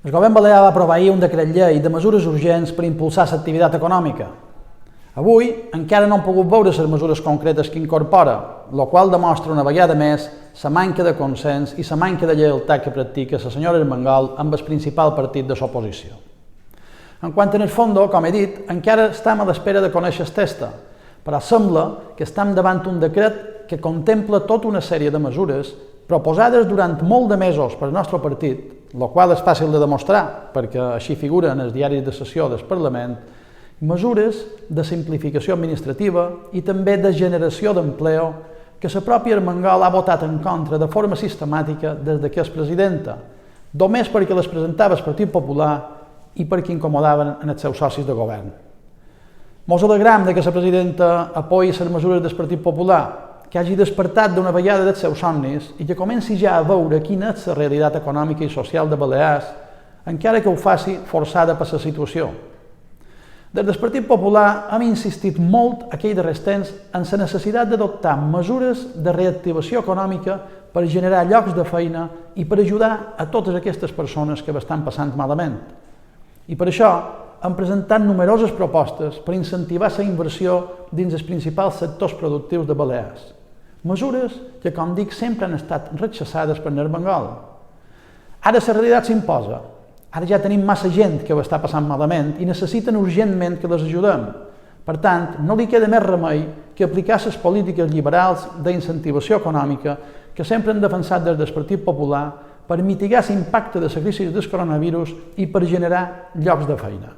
El govern balear va aprovar ahir un decret llei de mesures urgents per impulsar l'activitat econòmica. Avui encara no hem pogut veure les mesures concretes que incorpora, el qual demostra una vegada més la manca de consens i la manca de lleialtat que practica la senyora Armengol amb el principal partit de l'oposició. En quant en el fons, com he dit, encara estem a l'espera de conèixer el text, però sembla que estem davant un decret que contempla tota una sèrie de mesures proposades durant molt de mesos pel nostre partit, el qual és fàcil de demostrar perquè així figura en els diaris de sessió del Parlament, mesures de simplificació administrativa i també de generació d'empleo que la pròpia Armengol ha votat en contra de forma sistemàtica des que és presidenta, només perquè les presentava el Partit Popular i perquè incomodaven els seus socis de govern. Ens alegram que la presidenta apoyi les mesures del Partit Popular, que hagi despertat d'una vegada dels seus somnis i que comenci ja a veure quina és la realitat econòmica i social de Balears, encara que ho faci forçada per la situació. Des del Partit Popular hem insistit molt aquells darrers temps en la necessitat d'adoptar mesures de reactivació econòmica per generar llocs de feina i per ajudar a totes aquestes persones que ho estan passant malament. I per això hem presentat numeroses propostes per incentivar la inversió dins els principals sectors productius de Balears. Mesures que, com dic, sempre han estat rechaçades per Armengol. Ara la realitat s'imposa. Ara ja tenim massa gent que ho està passant malament i necessiten urgentment que les ajudem. Per tant, no li queda més remei que aplicar les polítiques liberals d'incentivació econòmica que sempre han defensat des del Partit Popular per mitigar l'impacte de la crisi del coronavirus i per generar llocs de feina.